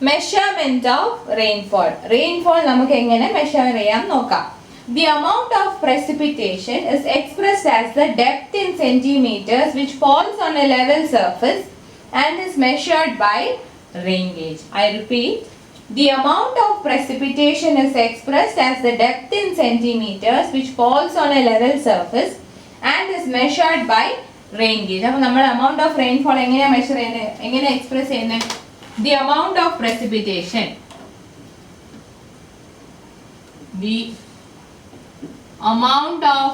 Measurement of rainfall. Rainfall നമുക്ക് എങ്ങനെ measure ചെയ്യാം നോക്കാം. The amount of precipitation is expressed as the depth in centimeters which falls on a level surface and is measured by rain gauge. I repeat, the amount of precipitation is expressed as the depth in centimeters which falls on a level surface and is measured by rain gauge. അപ്പോൾ നമ്മൾ amount of rainfall എങ്ങനെയാ measure ചെയ്യുന്നത്, എങ്ങനെ express ചെയ്യുന്നത്? The amount of precipitation, the amount of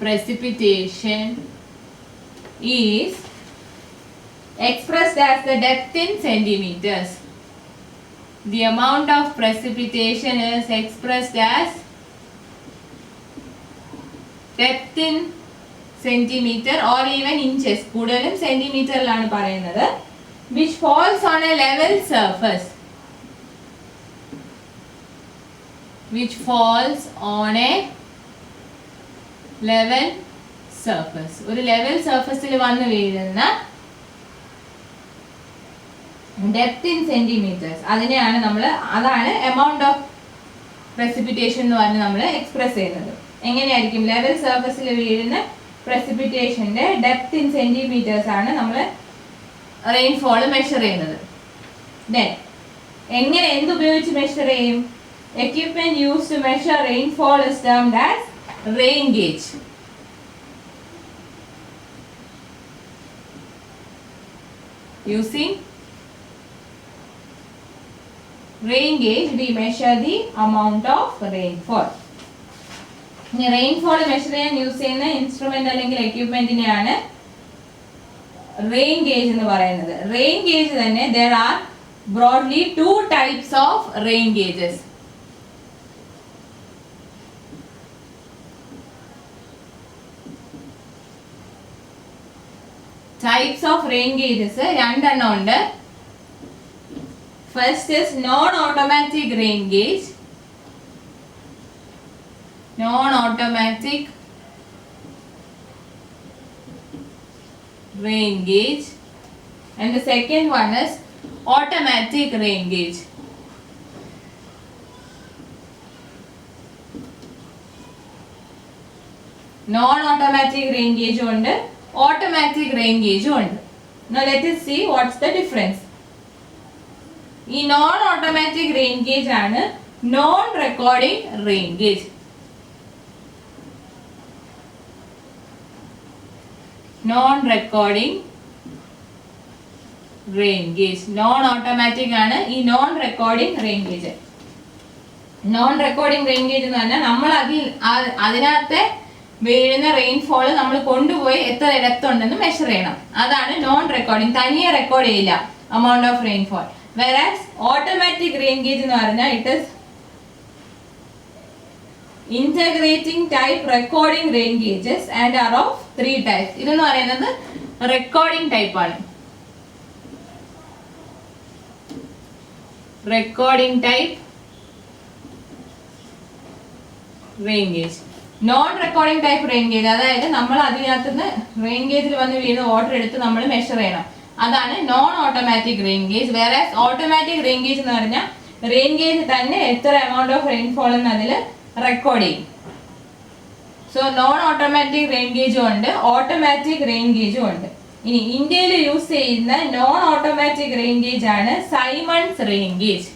precipitation is expressed as the depth in centimeters. The amount of precipitation is expressed as depth in centimeter or even inches. കൂടുതലും സെന്റിമീറ്ററിലാണ് പറയുന്നത്. Which falls on a level surface. Which falls on a level surface. ഒരു level സർഫസിൽ വന്ന് വീഴുന്ന depth in centimetres, അതിനെയാണ് നമ്മൾ, അതാണ് amount of precipitation എന്ന് പറഞ്ഞ് നമ്മൾ എക്സ്പ്രസ് ചെയ്യുന്നത്. എങ്ങനെയായിരിക്കും? ലെവൽ സർഫസിൽ വീഴുന്ന പ്രസിപ്പിറ്റേഷന്റെ ഡെപ്ത് ഇൻ സെന്റിമീറ്റേഴ്സ് ആണ് നമ്മൾ റെയിൻഫോൾ മെഷർ ചെയ്യുന്നത്. ദെൻ എങ്ങനെ, എന്തുപയോഗിച്ച് മെഷർ ചെയ്യും? Equipment used to measure rainfall is termed as rain gauge. Using rain gauge we measure the amount of rainfall. ഇനി റെയിൻഫോൾ മെഷർ ചെയ്യാൻ യൂസ് ചെയ്യുന്ന ഇൻസ്ട്രുമെന്റ് അല്ലെങ്കിൽ എക്യുപ്മെന്റിനെയാണ് റെയിൻ ഗേജ് എന്ന് പറയുന്നത്. റെയിൻ ഗേജ് തന്നെ there are broadly two types of rain gauges. Types of rain gauges രണ്ടെണ്ണം ഉണ്ട്. First is non-automatic rain gauge. Non-automatic rain gauge. And the second one is automatic rain gauge. Non-automatic rain gauge ഉണ്ട്, automatic rain gauge ഉണ്ട്. Now let us see what's the difference. ഈ non-automatic rain gauge ആണ് non-recording rain gauge. Non-recording rain gauge, non-automatic ആണ് ഈ non-recording rain gauge. Non-recording rain gauge എന്ന് പറഞ്ഞാൽ നമ്മൾ അതിനകത്തെ വീഴുന്ന റെയിൻഫോൾ നമ്മൾ കൊണ്ടുപോയി എത്ര ഡെപ്ത് ഉണ്ടെന്ന് മെഷർ ചെയ്യണം. അതാണ് നോൺ റെക്കോർഡിംഗ്. തനിയെ റെക്കോർഡ് ചെയ്യില്ല amount of rainfall. Whereas automatic rain gauge എന്ന് പറഞ്ഞാൽ it is integrating type recording rain gauges and are of 3 types. ഇതെന്ന് പറയുന്നത് റെക്കോർഡിംഗ് ടൈപ്പ് ആണ്. Recording type rain gauge. Non recording type rain gauge, അതായത് നമ്മൾ അതിനകത്തുനിന്ന് റെയിൻ ഗേജിൽ വന്ന് വീഴുന്ന വാട്ടർ എടുത്ത് നമ്മൾ മെഷർ ചെയ്യണം. അതാണ് നോൺ ഓട്ടോമാറ്റിക് റെയിൻ ഗേജ്. വേറെ ഓട്ടോമാറ്റിക് റെയിൻ ഗേജ് എന്ന് പറഞ്ഞാൽ റെയിൻ ഗേജ് തന്നെ എത്ര എമൗണ്ട് ഓഫ് റെയിൻഫോൾ എന്ന് അതിൽ റെക്കോർഡ് ചെയ്യും. സോ നോൺ ഓട്ടോമാറ്റിക് റെയിൻ ഗേജും ഉണ്ട്, ഓട്ടോമാറ്റിക് റെയിൻ ഗേജും ഉണ്ട്. ഇനി ഇന്ത്യയിൽ യൂസ് ചെയ്യുന്ന നോൺ ഓട്ടോമാറ്റിക് റെയിൻ ഗേജ് ആണ് Symons rain gauge.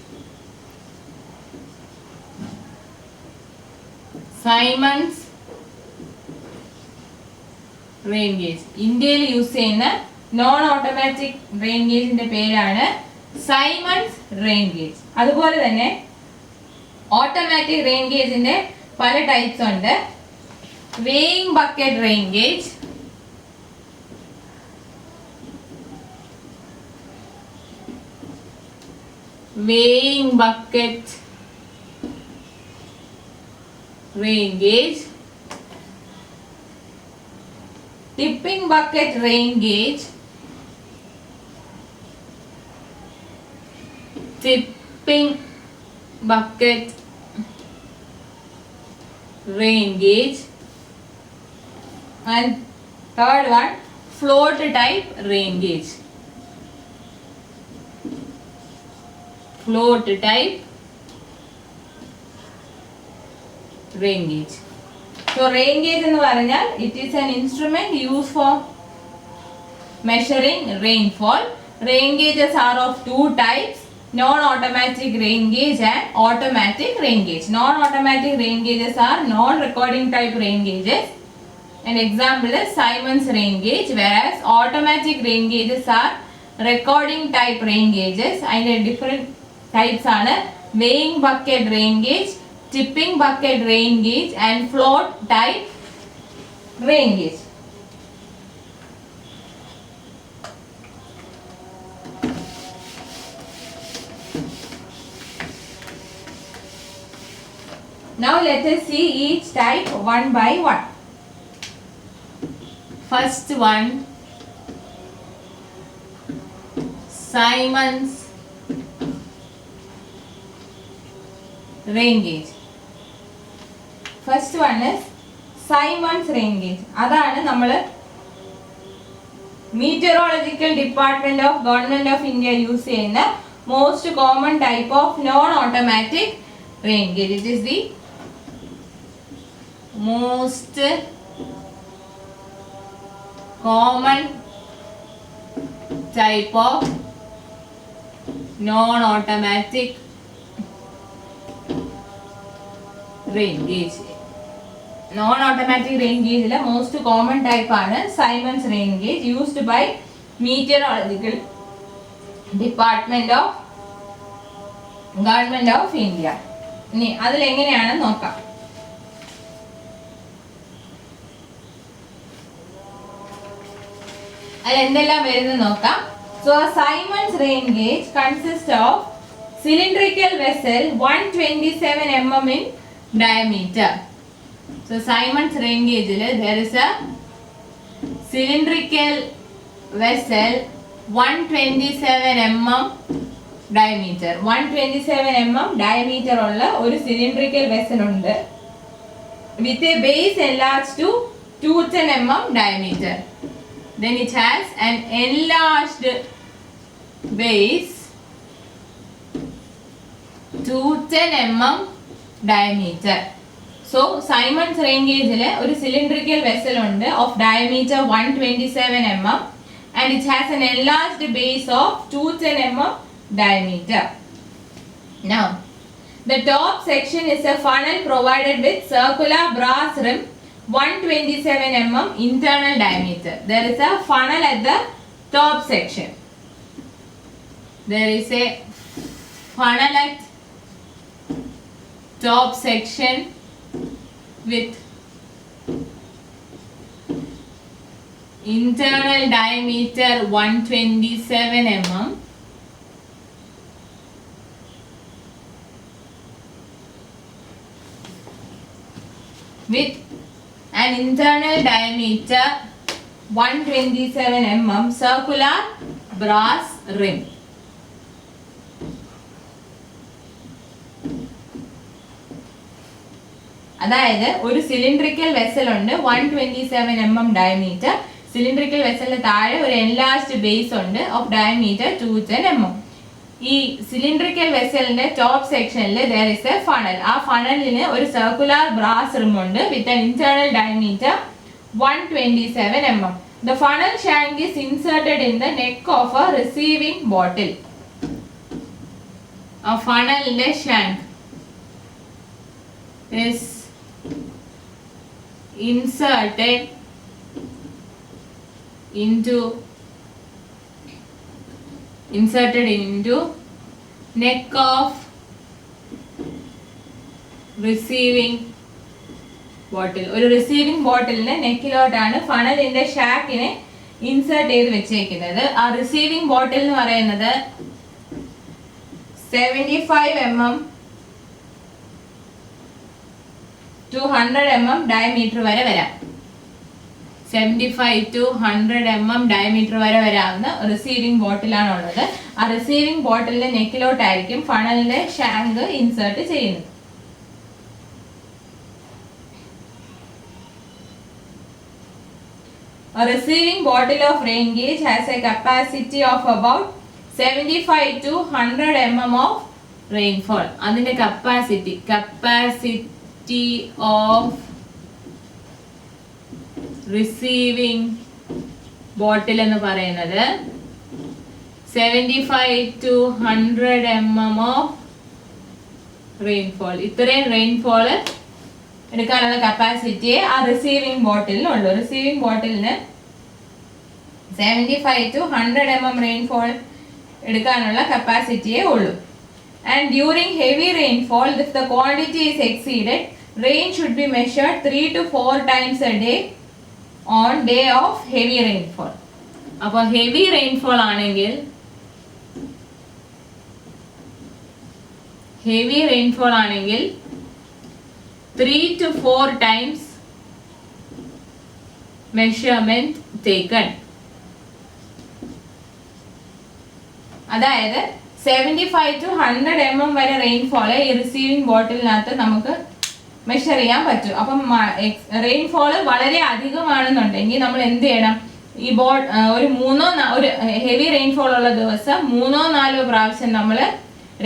Symons rain gauge ഇന്ത്യയിൽ യൂസ് ചെയ്യുന്ന നോൺ ഓട്ടോമാറ്റിക് റെയിൻ ഗേജിന്റെ പേരാണ് സൈമൺസ് റെയിൻ ഗേജ്. അതുപോലെ തന്നെ ഓട്ടോമാറ്റിക് റെയിൻ ഗേജിന്റെ പല ടൈപ്സ് ഉണ്ട്. weighing bucket rain gauge, weighing bucket rain gauge, tipping bucket rain gauge, tipping bucket rain gauge, and third one float type rain gauge. Float type rain gauge. So rain gauge എന്ന് പറഞ്ഞാൽ it is an instrument used for measuring rainfall. Rain gauges are of two types, non-automatic rain gauge and automatic rain gauge. Non-automatic rain gauges are non-recording type rain gauges. An example is Siemens rain gauge, whereas automatic rain gauges are recording type rain gauges. And different types are weighing bucket rain gauge, tipping bucket rain gauge and float type rain gauge. Now let us see each type one by one. First one, Siemens rain gauge. First one is Siemens rain gauge. അതാണ് നമ്മൾ Meteorological Department of Government of India use ചെയ്യുന്ന most common type of non-automatic rain gauge. It is the most common type of non-automatic rain gauge. Non-automatic rain gauge is most common type ആണ് Siemens rain gauge, used by Meteorological Department of Government of India. ഇനി അതിൽ എങ്ങനെയാണെന്ന് നോക്കാം. അതിൽ എന്തെല്ലാം വരുന്നത് നോക്കാം. So a Siemens rain gauge consists of cylindrical vessel 127 mm in diameter. So Siemens rain gauge there is a cylindrical vessel 127 mm diameter. 127 mm diameter ഉള്ള ഒരു cylindrical vessel ഉണ്ട് with a base enlarged to 210 mm diameter. Then it has an enlarged base 210 mm diameter. So Siemens rain gauge ഒരു cylindrical vessel ഉണ്ട് of diameter 127 mm and it has an enlarged base of 210 mm diameter. Now the top section is a funnel provided with circular brass rim 127 mm internal diameter. There is a funnel at the top section. There is a funnel at top section with internal diameter 127 mm with an internal diameter 127 mm circular brass rim. അതായത് ഒരു cylindrical vessel ഉണ്ട് 127 mm diameter. Cylindrical വെസലിന് താഴെ ഒരു enlarged base ഉണ്ട് of diameter 210 mm. ഈ cylindrical വെസലിന്റെ top സെക്ഷനിൽ there is a funnel. ആ ഫണലിന് ഒരു സർക്കുലർ ബ്രാസ് റിം ഉണ്ട് with an internal diameter 127 mm. The funnel shank is inserted in the neck of a receiving bottle. A funnelന്റെ shank is inserted into neck of receiving bottle. ഒരു receiving ബോട്ടിലിന്റെ നെക്കിലോട്ടാണ് ഫണലിന്റെ ഷാക്കിനെ insert ചെയ്ത് വെച്ചേക്കുന്നത്. ആ receiving ബോട്ടിൽ എന്ന് പറയുന്നത് 75 mm to 100 mm diameter വരെ വരാം. 75 to 100 mm diameter വരെ വരാവുന്ന റിസീവിംഗ് ബോട്ടിലാണ് ഉള്ളത്. ആ റിസീവിംഗ് ബോട്ടിലിന്റെ നെക്കിലോട്ടായിരിക്കും ഫണലിന്റെ ഷാങ്ക് ഇൻസേർട്ട് ചെയ്യുന്നത്. A receiving bottle of rain gauge has a capacity of about 75 to 100 mm of rainfall. അതിന്റെ capacity of receiving bottle എന്ന് പറയുന്നത് 75 to 100 mm of rainfall. ഇത്രയും റെയിൻഫോൾ എടുക്കാനുള്ള കപ്പാസിറ്റിയെ ആ റിസീവിംഗ് ബോട്ടിലിനുള്ളൂ. റിസീവിംഗ് ബോട്ടിലിന് 75 to 100 mm റെയിൻഫോൾ എടുക്കാനുള്ള കപ്പാസിറ്റിയേ ഉള്ളൂ. And during heavy rainfall, if the quantity is exceeded, rain should be measured 3 to 4 times a day on day of heavy rainfall. അപ്പോൾ heavy rainfall ആണെങ്കിൽ heavy rainfall ആണെങ്കിൽ 3 to 4 times measurement taken. അതായത് 75 to 100 mm വരെ rainfall ഈ receiving ബോട്ടിലിനകത്ത് നമുക്ക് measure ചെയ്യാൻ പറ്റും. അപ്പം റെയിൻഫോൾ വളരെ അധികമാണെന്നുണ്ടെങ്കിൽ നമ്മൾ എന്ത് ചെയ്യണം? ഈ ഒരു ഹെവി റെയിൻഫോൾ ഉള്ള ദിവസം 3-4 പ്രാവശ്യം നമ്മൾ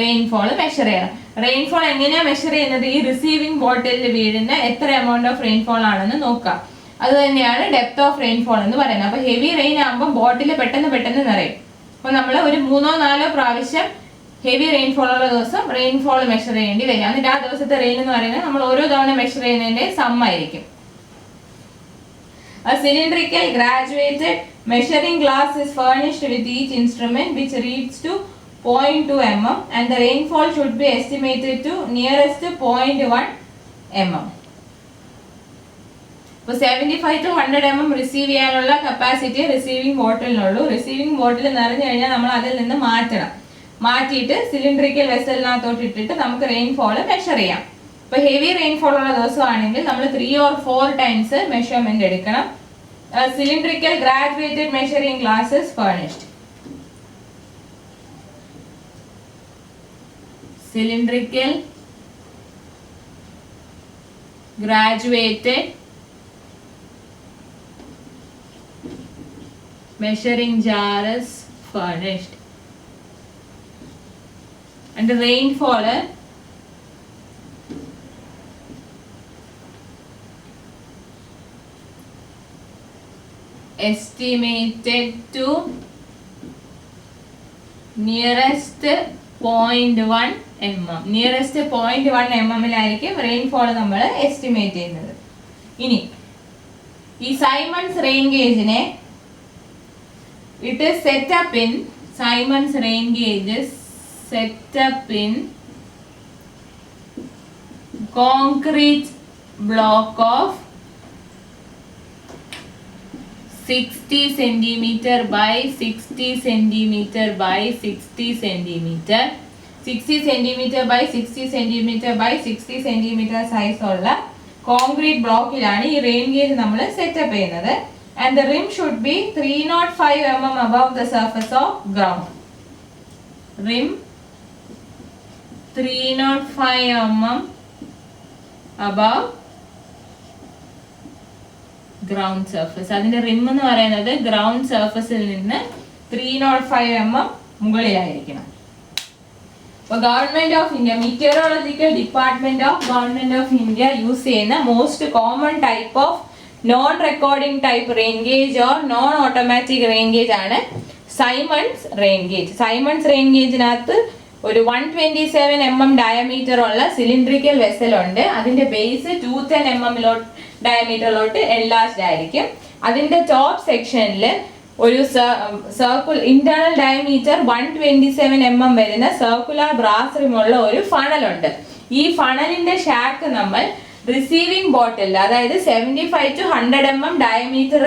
റെയിൻഫോൾ മെഷർ ചെയ്യണം. റെയിൻഫോൾ എങ്ങനെയാണ് മെഷർ ചെയ്യുന്നത്? ഈ റിസീവിംഗ് ബോട്ടിലിൽ വീഴുന്ന എത്ര എമൗണ്ട് ഓഫ് റെയിൻഫോൾ ആണെന്ന് നോക്കാം. അത് തന്നെയാണ് ഡെപ്ത് ഓഫ് റെയിൻഫോൾ എന്ന് പറയുന്നത്. അപ്പോൾ ഹെവി റെയിൻ ആകുമ്പോൾ ബോട്ടിൽ പെട്ടെന്ന് നിറയും. അപ്പോൾ നമ്മൾ ഒരു 3-4 പ്രാവശ്യം ഹെവി റെയിൻഫോൾ ഉള്ള ദിവസം റെയിൻഫോൾ മെഷർ ചെയ്യേണ്ടി വരും. എന്നിട്ട് ആ ദിവസത്തെ റെയിൻ എന്ന് പറയുന്നത് നമ്മൾ ഓരോ തവണ മെഷർ ചെയ്യുന്നതിന്റെ സം ആയിരിക്കും. A cylindrical graduated measuring glass is furnished with each instrument which reads to 0.2 mm and the rainfall should be estimated to nearest 0.1 mm. അപ്പോൾ 75 to 100 mm റിസീവ് ചെയ്യാനുള്ള കപ്പാസിറ്റി റിസീവിംഗ് ബോട്ടിലിനുള്ളൂ. റിസീവിംഗ് ബോട്ടിൽ നിറഞ്ഞു കഴിഞ്ഞാൽ നമ്മൾ അതിൽ നിന്ന് മാറ്റിയിട്ട് സിലിണ്ടറിക്കൽ വെസലിനകത്തോട്ട് ഇട്ടിട്ട് നമുക്ക് റെയിൻഫോൾ മെഷർ ചെയ്യാം. ഇപ്പോൾ ഹെവി റെയിൻഫോൾ ഉള്ള ദിവസമാണെങ്കിൽ നമ്മൾ 3 or 4 ടൈംസ് മെഷർമെന്റ് എടുക്കണം. Cylindrical graduated measuring glasses furnished. cylindrical graduated measuring jar is furnished and the rainfall estimated to nearest 0.1 mm. Nearest 0.1 mm rainfall നമ്മൾ എസ്റ്റിമേറ്റ് ചെയ്യുന്നത്. ഇനി ഈ സൈമൺസ് റെയിൻ ഗേജിനെ it setup in Symons rain gauge setup in concrete block of 60 cm by 60 cm by 60 cm 60 cm by 60 cm by 60 cm size ഉള്ള concrete ബ്ലോക്കിലാണ് ഈ rain gauge നമ്മൾ setup ചെയ്യുന്നത്. And the rim should be 305 mm above the surface of ground. Rim 305 mm above ground surface. അതിന്റെ റിം എന്ന് പറയുന്നത് ground സർഫസിൽ നിന്ന് 305 mm മുകളിലായിരിക്കണം. അപ്പോൾ government of India meteorological department of government of India use ചെയ്യുന്ന most common type of non recording type rain gauge or non automatic rain gauge ആണ് Symons rain gauge. Symons rain ഗേജിനകത്ത് ഒരു 127 mm diameter ഉള്ള cylindrical vessel ഉണ്ട്. അതിന്റെ base 210 mm ഡയമീറ്ററിലോട്ട് enlarged ആയിരിക്കും. അതിന്റെ top സെക്ഷനിൽ ഒരു ഇന്റേണൽ ഡയമീറ്റർ 127 mm വരുന്ന സർക്കുലർ ബ്രാസ് റിമുള്ള ഒരു ഫണലുണ്ട്. ഈ ഫണലിന്റെ ഷാക്ക് നമ്മൾ റിസീവിംഗ് ബോട്ടിൽ, അതായത് 75 to 100 mm ഡയമീറ്റർ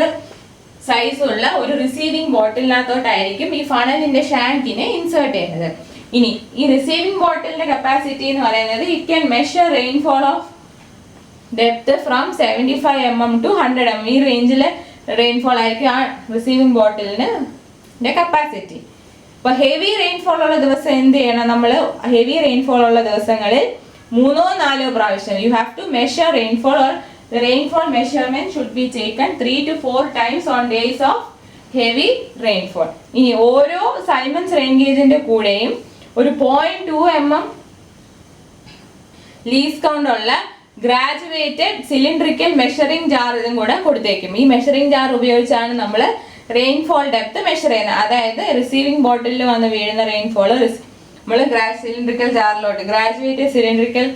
സൈസ് ഉള്ള ഒരു റിസീവിംഗ് ബോട്ടിലിനകത്തോട്ടായിരിക്കും ഈ ഫണലിന്റെ ഷാങ്കിനെ ഇൻസേർട്ട് ചെയ്യുന്നത്. ഇനി ഈ റിസീവിംഗ് ബോട്ടിലിന്റെ കപ്പാസിറ്റി എന്ന് പറയുന്നത് it can measure rainfall of depth from 75 mm to 100 mm. ഈ റേഞ്ചിൽ റെയിൻഫോൾ ആയിരിക്കും ആ റിസീവിംഗ് ബോട്ടിലിന്റെ കപ്പാസിറ്റി. അപ്പോൾ ഹെവി റെയിൻഫോൾ ഉള്ള ദിവസം എന്ത് ചെയ്യണം? നമ്മൾ ഹെവി റെയിൻഫോൾ ഉള്ള ദിവസങ്ങളിൽ 3-4 പ്രാവശ്യം you have to measure rainfall or the rainfall measurement should be taken 3 to 4 times on days of heavy rainfall. ഇനി ഓരോ സൈമൺസ് റെയിൻ ഗേജിന്റെ കൂടെയും ഒരു 0.2 mm ലീസ്റ്റ് കൗണ്ട് ഉള്ള ഗ്രാജുവേറ്റഡ് സിലിണ്ടറിക്കൽ മെഷറിംഗ് ജാർ ഇതും കൂടെ കൊടുത്തേക്കും. ഈ മെഷറിംഗ് ജാർ ഉപയോഗിച്ചാണ് നമ്മൾ റെയിൻഫോൾ ഡെപ്ത് മെഷർ ചെയ്യുന്നത്. അതായത് റിസീവിംഗ് ബോട്ടിലിൽ വന്ന് വീഴുന്ന റെയിൻഫോൾ നമ്മൾ സിലിണ്ടറിക്കൽ ജാറിലോട്ട് ഗ്രാജുവേറ്റഡ് സിലിണ്ടറിക്കൽ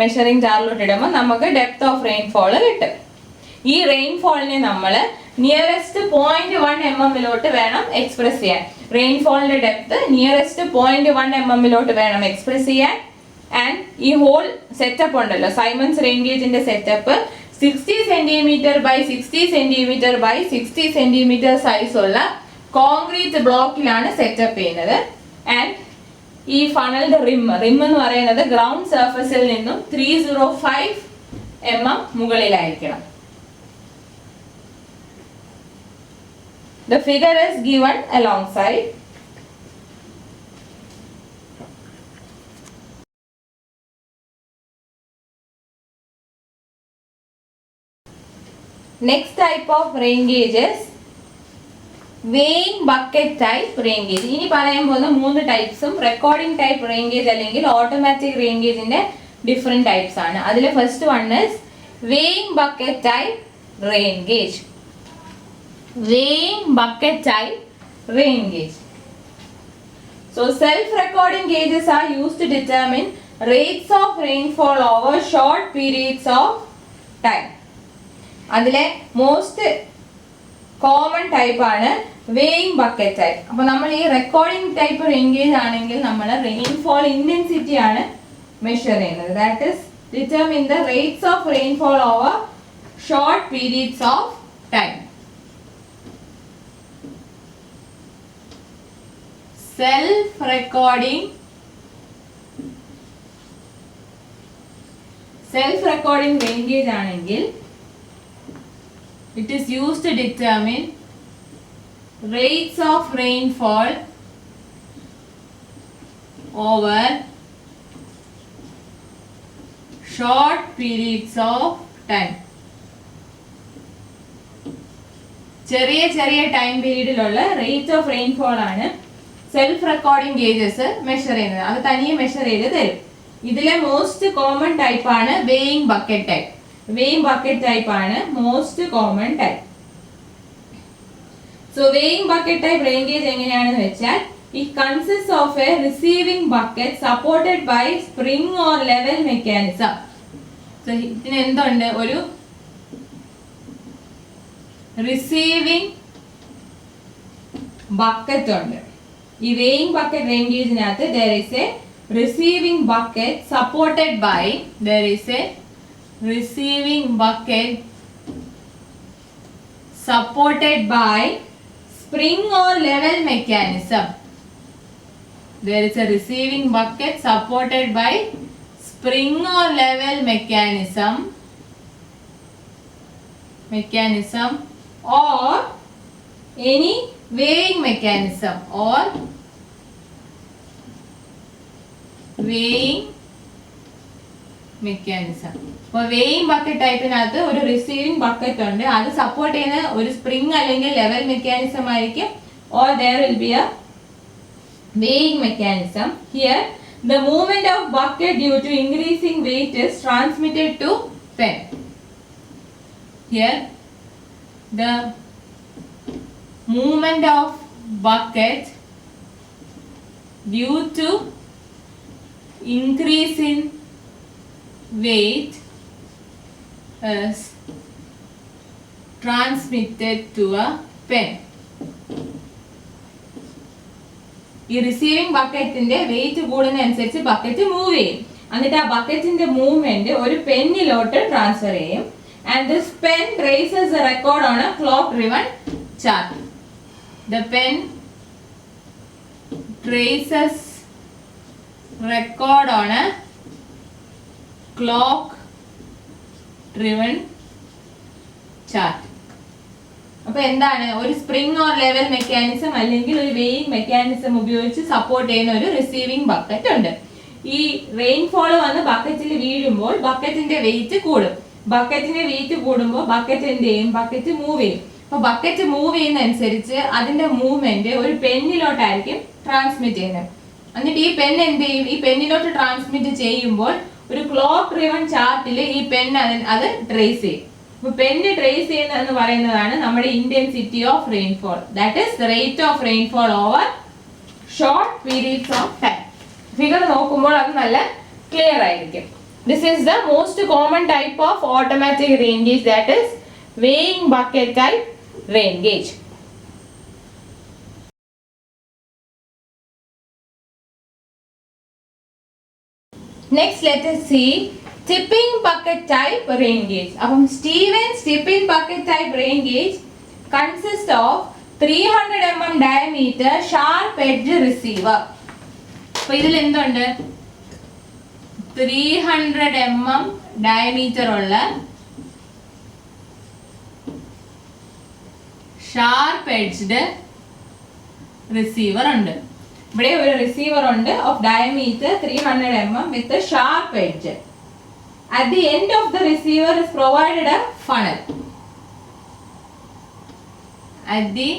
മെഷറിംഗ് ജാറിലോട്ട് ഇടുമ്പോൾ നമുക്ക് ഡെപ്ത് ഓഫ് റെയിൻഫോൾ കിട്ടും. ഈ റെയിൻഫോളിനെ നമ്മൾ നിയറസ്റ്റ് 0.1 mm വേണം എക്സ്പ്രസ് ചെയ്യാൻ. റെയിൻഫോളിന്റെ ഡെപ്ത് നിയറസ്റ്റ് 0.1 mm വേണം എക്സ്പ്രസ് ചെയ്യാൻ. ആൻഡ് ഈ ഹോൾ സെറ്റപ്പ് ഉണ്ടല്ലോ, സൈമൺസ് റെയിൻ ഗേജിന്റെ setup 60 cm by 60 cm by 60 cm size ഉള്ള കോൺക്രീറ്റ് ബ്ലോക്കിലാണ് സെറ്റപ്പ് ചെയ്യുന്നത്. ആൻഡ് ഈ ഫണലിന്റെ റിം എന്ന് പറയുന്നത് ഗ്രൗണ്ട് സർഫസിൽ നിന്നും 305 mm മുകളിലായിരിക്കണം. The figure is given alongside. Next type of rain gauge is weighing bucket type rain gauge. ഇനി പറയാൻ പോകുന്ന 3 ടൈപ്സും റെക്കോർഡിംഗ് ടൈപ്പ് റെയിൻ ഗേജ് അല്ലെങ്കിൽ ഓട്ടോമാറ്റിക് റെയിൻ ഗേജിന്റെ ഡിഫറെന്റ് ടൈപ്സ് ആണ്. അതിൽ first one is weighing bucket type rain gauge. Weighing bucket type rain gauge. So self-recording gauges are used to determine rates of rainfall over short periods of time. അതിലെ most common type ആണ് weighing bucket type. അപ്പോൾ നമ്മൾ ഈ recording type rain gauge ആണെങ്കിൽ നമ്മൾ rainfall intensity ആണ് measure ചെയ്യുന്നത്. That is determine the rates of rainfall over short periods of time. Self-recording rain gauge ആണെങ്കിൽ it is used to determine rates of rainfall over short periods of time. ചെറിയ time പീരീഡിലുള്ള rate of rainfall ആണ് self recording gauges measure ചെയ്യുന്നത്. അത് തനിയെ measure ചെയ്ത് തരും. ഇതിലെ most common type ആണ് weighing bucket type. weighing bucket type ആണ് most common type. So weighing bucket type rain gauge എങ്ങനെയാണെന്ന് വെച്ചാൽ it consists of a receiving bucket supported by spring or level mechanism. So ഇതിന് എന്തുണ്ട്? ഒരു receiving bucket ഉണ്ട്. ഈ weighing bucket rain gauge നകത്ത് there is a receiving bucket supported by spring or level mechanism. There is a receiving bucket supported by spring or level mechanism or any weighing mechanism or weighing mechanism. അപ്പോൾ weighing bucket ടൈപ്പിനകത്ത് ഒരു receiving bucket ഉണ്ട്. അത് support ചെയ്യുന്ന ഒരു spring അല്ലെങ്കിൽ level mechanism ആയിരിക്കും. or there will be a weighing mechanism. Here the movement of bucket due to increasing weight is transmitted to pen. Here the movement of bucket due to increase in weight is transmitted to a pen. ഈ receiving ബക്കറ്റിന്റെ wait കൂടുന്നതനുസരിച്ച് bucket move ചെയ്യും. എന്നിട്ട് ആ ബക്കറ്റിന്റെ movement ഒരു പെന്നിലോട്ട് transfer ചെയ്യും. And this pen traces the record on a clock driven chart. The pen traces record on a clock driven chart. അപ്പോൾ എന്താണ്? ഒരു spring or level mechanism അല്ലെങ്കിൽ ഒരു വെയിങ് മെക്കാനിസം ഉപയോഗിച്ച് സപ്പോർട്ട് ചെയ്യുന്ന ഒരു റിസീവിംഗ് ബക്കറ്റ് ഉണ്ട്. ഈ റെയിൻഫോൾ വന്ന് ബക്കറ്റിൽ വീഴുമ്പോൾ ബക്കറ്റിന്റെ വെയിറ്റ് കൂടും. ബക്കറ്റിന്റെ വെയിറ്റ് കൂടുമ്പോൾ ബക്കറ്റ് എന്ത് ചെയ്യും? ബക്കറ്റ് മൂവ് ചെയ്യും. അപ്പൊ ബക്കറ്റ് മൂവ് ചെയ്യുന്ന അനുസരിച്ച് അതിന്റെ മൂവ്മെന്റ് ഒരു പെന്നിലോട്ടായിരിക്കും ട്രാൻസ്മിറ്റ് ചെയ്യുന്നത്. എന്നിട്ട് ഈ പെൻ എന്ത് ചെയ്യും? ഈ പെന്നിലോട്ട് ട്രാൻസ്മിറ്റ് ചെയ്യുമ്പോൾ ഒരു ക്ലോക്ക് ഡ്രിവൺ ചാർട്ടിൽ ഈ പെൻ അത് ട്രേസ് ചെയ്യും. അപ്പൊ പെന്ന് ട്രേസ് ചെയ്യുന്നത് എന്ന് പറയുന്നതാണ് നമ്മുടെ intensity of rainfall. That is the rate of rainfall over short periods of time. Figure നോക്കുമ്പോൾ അത് നല്ല ക്ലിയർ ആയിരിക്കും. This is the most common type of automatic rain gauge, that is weighing bucket type rain gauge. Next, let us see tipping bucket type rain gauge. Stevens tipping bucket type rain gauge consists of 300 mm diameter sharp edge receiver. So, ഇതിൽ എന്തുണ്ട്? 300 mm diameter ഉള്ള sharp edged receiver ഉണ്ട്. ഇവിടെ ഒരു receiver ഉണ്ട് of diameter 300 mm with a sharp edge. At the end of the receiver is provided a funnel. At the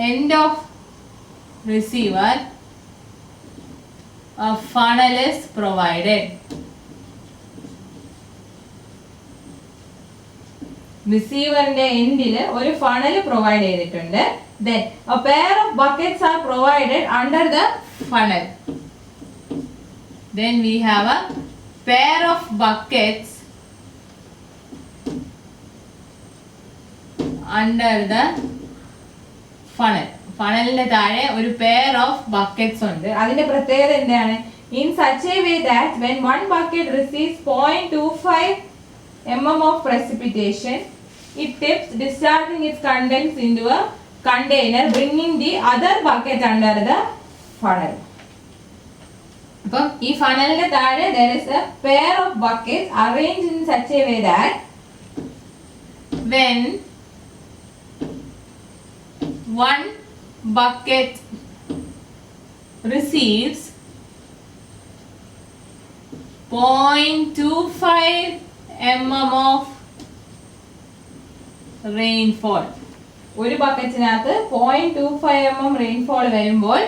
end of receiver a funnel is provided. റിസീവറിന്റെ എൻഡിൽ ഒരു funnel provide ചെയ്തിട്ടുണ്ട്. Then a pair of buckets are provided under the funnel. Then we have a pair of buckets under the funnel. ഫണലിന്റെ താഴെ ഒരു pair of buckets ഉണ്ട്. അതിന്റെ പ്രത്യേകത എന്താണ്? In such a way that when one bucket receives 0.25 mm of precipitation, it tips, discharging its contents into a container, bringing the other bucket under the funnel. അപ്പം ഈ ഫണലിന്റെ താഴെ there is a pair of buckets arranged in such a way that when one bucket receives 0.25 mm of rainfall, ഒരു ബക്കറ്റിനകത്ത് 0.25 mm rainfall വരുമ്പോൾ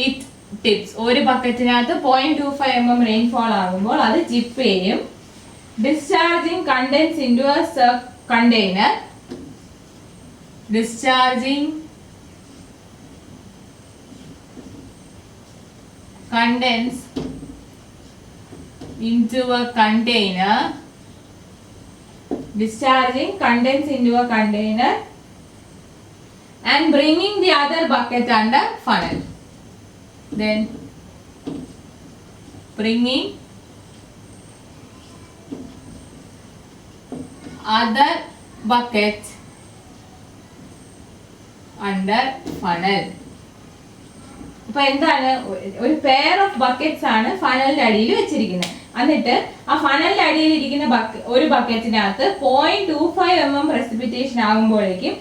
it tips. ഒരു ബക്കറ്റിനകത്ത് 0.25 mm rainfall ആകുമ്പോൾ അത് ടിപ്പ് ചെയ്യും. Discharging contents into a container. Discharging contents into a container. Discharging contents into a container and bringing the other bucket under funnel. Then bringing other bucket under funnel. അപ്പൊ എന്താണ്? ഒരു pair of buckets ആണ് ഫണലിന്റെ അടിയിൽ വെച്ചിരിക്കുന്നത്. എന്നിട്ട് ആ ഫണലിന്റെ അടിയിൽ ഇരിക്കുന്ന ഒരു ബക്കറ്റിനകത്ത് 0.25 mm പ്രസിപ്പിറ്റേഷൻ ആകുമ്പോഴേക്കും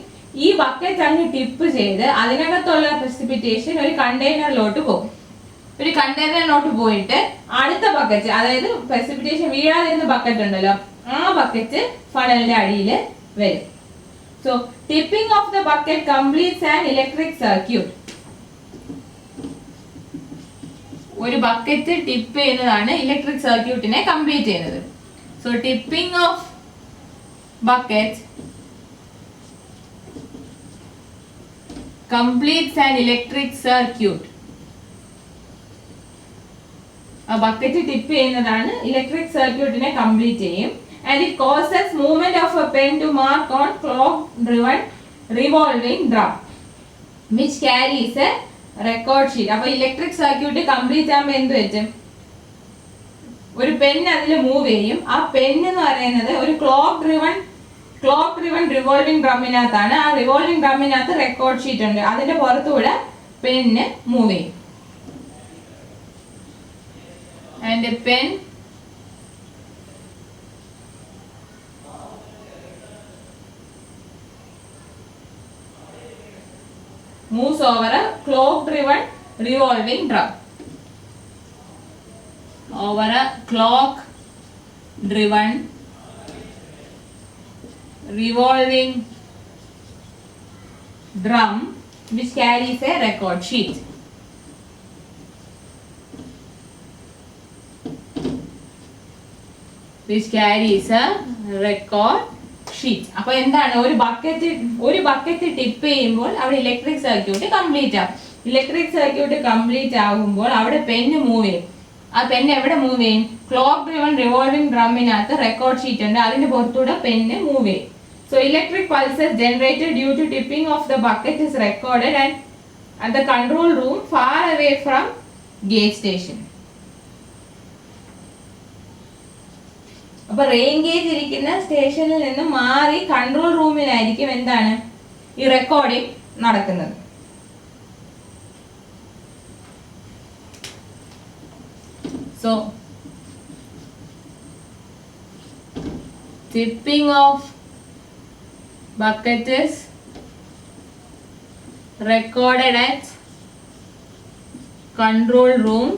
ഈ ബക്കറ്റ് അങ്ങ് ടിപ്പ് ചെയ്ത് അതിനകത്തുള്ള പ്രസിപ്പിറ്റേഷൻ ഒരു കണ്ടെയ്നറിലോട്ട് പോകും. ഒരു കണ്ടെയ്നറിലോട്ട് പോയിട്ട് അടുത്ത ബക്കറ്റ്, അതായത് പ്രസിപ്പിറ്റേഷൻ വീഴാതിരുന്ന ബക്കറ്റ് ഉണ്ടല്ലോ, ആ ബക്കറ്റ് ഫണലിന്റെ അടിയിൽ വരും. So, tipping of the bucket completes an electric circuit. ഒരു ബക്കറ്റ് ടിപ്പ് ചെയ്യുന്നതാണ് ഇലക്ട്രിക് സർക്യൂട്ടിനെ കംപ്ലീറ്റ് ചെയ്യുന്നത്. So tipping of bucket completes an electric circuit. ആ ബക്കറ്റ് ടിപ്പ് ചെയ്യുന്നതാണ് ഇലക്ട്രിക് സർക്യൂട്ടിനെ കംപ്ലീറ്റ് ചെയ്യും. And it causes movement of a pen to mark on clock driven revolving drum which carries a record sheet. അപ്പോൾ electric circuit complete ആകുമ്പോൾ എന്ത് പറ്റും? ഒരു pen അതിൽ മൂവ് ചെയ്യും. ആ പെൻ എന്ന് പറയുന്നത് ഒരു ക്ലോക്ക് ഡ്രിവൺ റിവോൾവിംഗ് ഡ്രമ്മിനകത്താണ്. ആ റിവോൾവിംഗ് ഡ്രമ്മിനകത്ത് റെക്കോർഡ് ഷീറ്റ് ഉണ്ട്. അതിന്റെ പുറത്തുകൂടെ പെന്ന് മൂവ് ചെയ്യും. And pen moves over a clock driven revolving drum over a clock driven revolving drum which carries a record sheet. Which carries a record sheet. അപ്പോൾ എന്താണ് ഒരു bucket tip ചെയ്യുമ്പോൾ അവിടെ electric circuit complete ആവും. Electric circuit complete ആകുമ്പോൾ അവിടെ pen move ചെയ്യും. ആ പെന്ന് എവിടെ മൂവ് ചെയ്യും? ക്ലോക്ക് ഡ്രിവൺ റിവോൾവിംഗ് ഡ്രമ്മിനകത്ത് റെക്കോർഡ് ഷീറ്റ് ഉണ്ട്, അതിന്റെ പുറത്തൂടെ പെന്ന് മൂവ് ചെയ്യും. So electric pulses generated due to tipping of the bucket is recorded and at the control room far away from gauge station. അപ്പോൾ rain gauge ഇരിക്കുന്ന സ്റ്റേഷനിൽ നിന്ന് മാറി കൺട്രോൾ റൂമിലായിരിക്കും എന്താണ് ഈ റെക്കോർഡിംഗ് നടക്കുന്നത്. So tipping of bucket is recorded at control room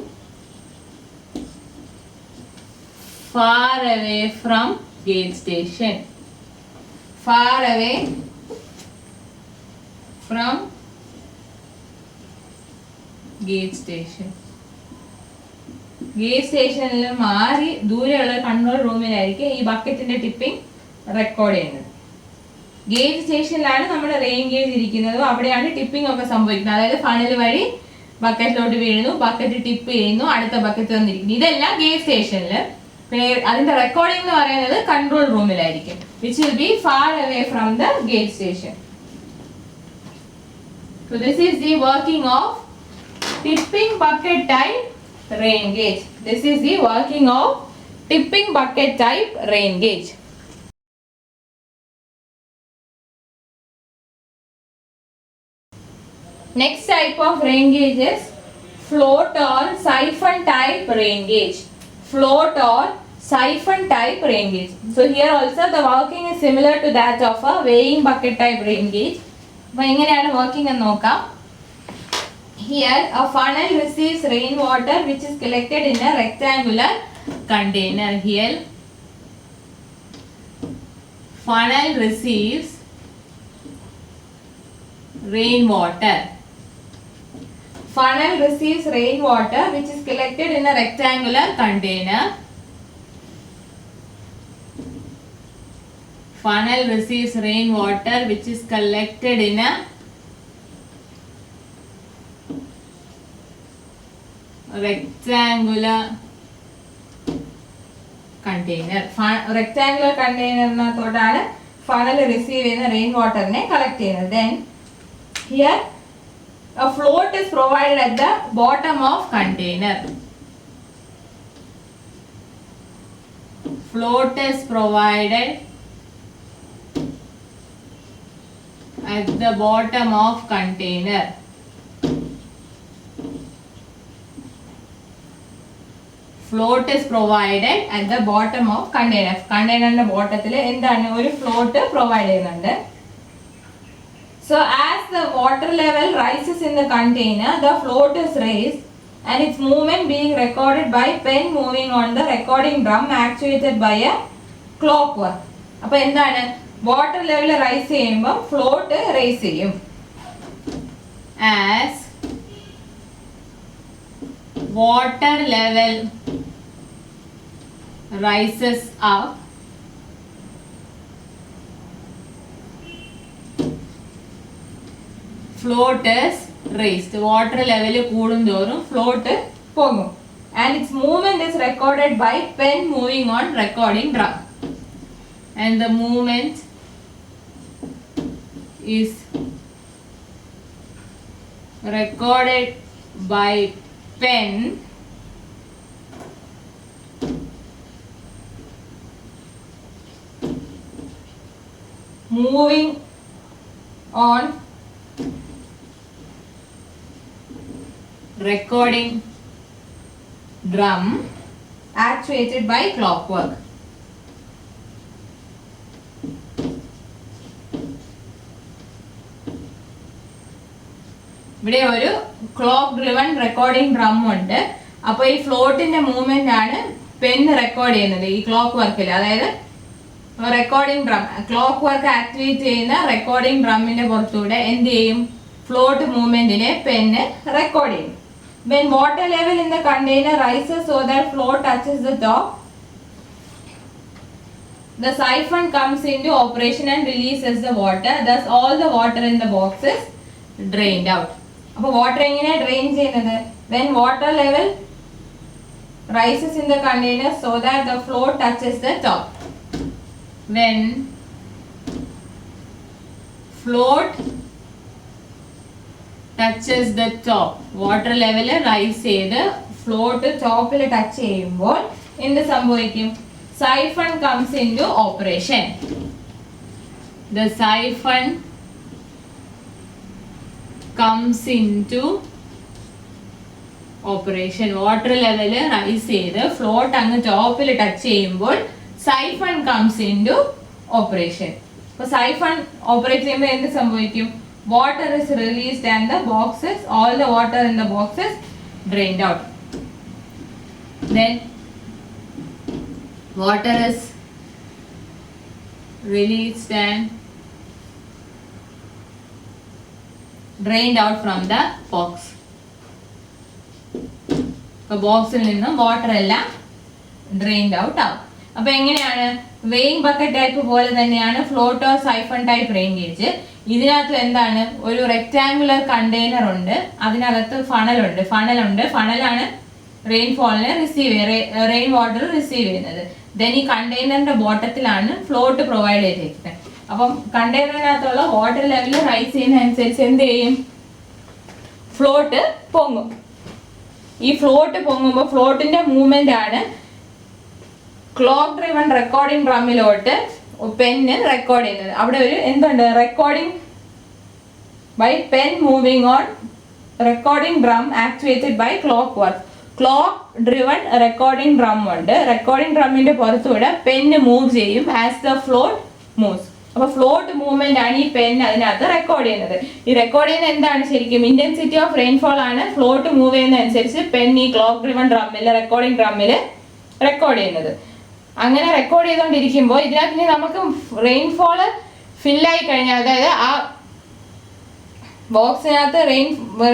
far away from gauge station. Far away from gauge station. Gauge സ്റ്റേഷനിൽ മാറി ദൂരെയുള്ള കൺട്രോൾ റൂമിലായിരിക്കും ഈ ബക്കറ്റിന്റെ ടിപ്പിംഗ് റെക്കോർഡ് ചെയ്യുന്നത്. ഗേജ് സ്റ്റേഷനിലാണ് നമ്മുടെ റെയിൻ ഗേജ് ഇരിക്കുന്നത്, അവിടെയാണ് ടിപ്പിംഗ് ഒക്കെ സംഭവിക്കുന്നത്. അതായത് ഫണൽ വഴി ബക്കറ്റിലോട്ട് വീഴുന്നു, ബക്കറ്റ് ടിപ്പ് ചെയ്യുന്നു, അടുത്ത ബക്കറ്റ് വന്നിരിക്കുന്നു. ഇതെല്ലാം ഗേജ് സ്റ്റേഷനിൽ. പിന്നെ അതിന്റെ റെക്കോർഡിംഗ് എന്ന് പറയുന്നത് കൺട്രോൾ റൂമിലായിരിക്കും, which will be far away from the gauge station. So this is the working of tipping bucket type rain gauge. This is the working of tipping bucket type rain gauge. Next type of rain gauge is float or siphon type rain gauge. Float or siphon type rain gauge. So here also the working is similar to that of a weighing bucket type rain gauge. അപ്പോൾ എങ്ങനെയാണ് working എന്ന് നോക്കാം. Here a funnel receives rainwater which is collected in a rectangular container. Here funnel receives rainwater. Funnel receives rainwater which is collected in a rectangular container. Funnel receives rainwater which is collected in a rectangular container. Rectangular container funnel receive in the rainwater ne collect ചെയ്യുന്നത്. Then here a float is provided at the bottom of container. Float is provided at the bottom of container. Float is provided at the bottom of container. Containerന്റെ ബോട്ടത്തിൽ എന്താണ് ഒരു float provide ചെയ്യുന്നുണ്ട്. So as the water level rises in the container, the float is raised and its movement being recorded by pen moving on the recording drum actuated by a clockwork. അപ്പോൾ എന്താണ് water level rice ചെയ്യുമ്പോൾ float rice ചെയ്യും. As water level rises up, float is raised. Water level കൂടുന്തോറും float പോകും. And its movement is recorded by pen moving on recording drum. And the movement is recorded by pen moving on recording drum actuated by clockwork. ഇവിടെ ഒരു clock driven recording drum ഉണ്ട്. അപ്പോൾ ഈ ഫ്ലോട്ടിന്റെ movement ആണ് pen record ചെയ്യുന്നത് ഈ clock വർക്കിൽ. അതായത് recording drum, clock work activate ചെയ്യുന്ന റെക്കോർഡിംഗ് ഡ്രമ്മിന്റെ പുറത്തൂടെ എന്ത് ചെയ്യും? ഫ്ലോട്ട് മൂവ്മെന്റിനെ പെന്ന് റെക്കോർഡ് ചെയ്യും. When water level in the container rises so that float touches the top, the siphon comes into operation and releases the water. Thus all the water in the box is drained out. അപ്പോൾ water എങ്ങനെ drain ചെയ്യുന്നത്? When water level rises in the container so that the float touches the top. When float touches the top, water level rise ചെയ്ത് float ടോപ്പിൽ touch ചെയ്യുമ്പോൾ എന്ത് സംഭവിക്കും? siphon comes into operation. The siphon comes into operation. Water level rice ചെയ്ത് float അങ്ങ് ടോപ്പിൽ touch ചെയ്യുമ്പോൾ siphon comes into operation. അപ്പോൾ siphon ഓപ്പറേറ്റ് ചെയ്യുമ്പോൾ എന്ത് സംഭവിക്കും? Water is released and the boxes, all the water in the boxes drained out. Then water is released and drained out from the box. അപ്പോൾ ബോക്സിൽ നിന്നും water എല്ലാം drained out ആവും. അപ്പോൾ എങ്ങനെയാണ്? വെയിങ് ബക്കറ്റ് ടൈപ്പ് പോലെ തന്നെയാണ് float or siphon type rain gauge. ഇതിനകത്ത് എന്താണ്? ഒരു റെക്ടാങ്കുലർ കണ്ടെയ്നർ ഉണ്ട്, അതിനകത്ത് ഫണലുണ്ട്. ഫണലാണ് റെയിൻഫോളിനെ റെയിൻ വാട്ടർ റിസീവ് ചെയ്യുന്നത്. ദെൻ ഈ കണ്ടെയ്നറിന്റെ ബോട്ടത്തിലാണ് ഫ്ലോട്ട് പ്രൊവൈഡ് ചെയ്തിരിക്കുന്നത്. അപ്പം കണ്ടെയ്നറിനകത്തുള്ള വാട്ടർ ലെവൽ റൈസ് ചെയ്യുന്നതനുസരിച്ച് എന്ത് ചെയ്യും? ഫ്ലോട്ട് പൊങ്ങും. ഈ ഫ്ലോട്ട് പൊങ്ങുമ്പോൾ ഫ്ലോട്ടിന്റെ മൂവ്മെന്റ് ആണ് ക്ലോക്ക് ഡ്രിവൺ റെക്കോർഡിംഗ് ഡ്രമ്മിലോട്ട് പെന്ന് റെക്കോർഡ് ചെയ്യുന്നത്. അവിടെ ഒരു എന്തുണ്ട്? Recording by pen moving on recording drum activated by clock work. Clock driven recording drum ഉണ്ട്. റെക്കോർഡിംഗ് ഡ്രമ്മിന്റെ പുറത്തൂടെ പെന്ന് മൂവ് ചെയ്യും ആസ് ദ ഫ്ലോട്ട് മൂവ്സ്. അപ്പൊ ഫ്ലോട്ട് മൂവ്മെന്റ് ആണ് ഈ പെൻ അതിനകത്ത് റെക്കോർഡ് ചെയ്യുന്നത്. ഈ റെക്കോർഡ് ചെയ്യുന്നത് എന്താണ്? ശരിക്കും ഇന്റൻസിറ്റി ഓഫ് റെയിൻഫോൾ ആണ് ഫ്ലോട്ട് മൂവ് ചെയ്യുന്നതനുസരിച്ച് പെൻ ഈ ക്ലോക്ക് ഡ്രിവൺ ഡ്രമ്മിൽ റെക്കോർഡിംഗ് ഡ്രമ്മിൽ റെക്കോർഡ് ചെയ്യുന്നത്. അങ്ങനെ റെക്കോർഡ് ചെയ്തുകൊണ്ടിരിക്കുമ്പോൾ ഇതിനകത്ത് നമുക്ക് റെയിൻഫോള് ഫില്ലായി കഴിഞ്ഞാൽ, അതായത് ആ ബോക്സിനകത്ത്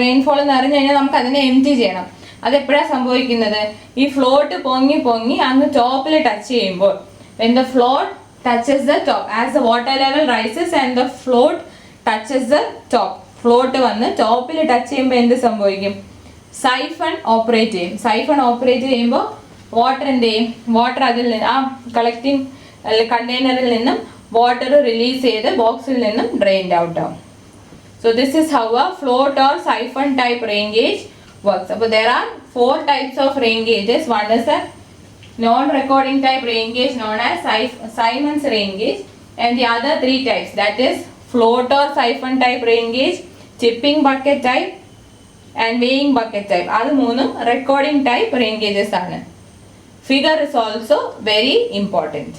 റെയിൻഫോൾ എന്ന് അറിഞ്ഞു കഴിഞ്ഞാൽ നമുക്ക് അതിനെ എംപ്റ്റി ചെയ്യണം. അതെപ്പോഴാണ് സംഭവിക്കുന്നത്? ഈ ഫ്ലോട്ട് പൊങ്ങി അങ്ങ് ടോപ്പിൽ ടച്ച് ചെയ്യുമ്പോൾ, when the float touches the top, as the water level rises and the float touches the top, float വന്ന് ടോപ്പിൽ ടച്ച് ചെയ്യുമ്പോൾ എന്ത് സംഭവിക്കും? സൈഫൺ ഓപ്പറേറ്റ് ചെയ്യും. സൈഫൺ ഓപ്പറേറ്റ് ചെയ്യുമ്പോൾ വാട്ടർ അതിൽ നിന്ന് ആ കളക്ടിങ് കണ്ടെയ്നറിൽ നിന്നും വാട്ടർ റിലീസ് ചെയ്ത് ബോക്സിൽ നിന്നും ഡ്രെയിൻഡ് ഔട്ട് ആവും. So this is how a float or siphon type rain gauge works. So there are 4 types of rain gauges. One is a non-recording type rain gauge known as Simon's rain gauge, and the other 3 types, that is float or siphon type rain gauge, chipping bucket type and weighing bucket type. അത് മൂന്നും recording type rain gauges ആണ്. Figure is also very important.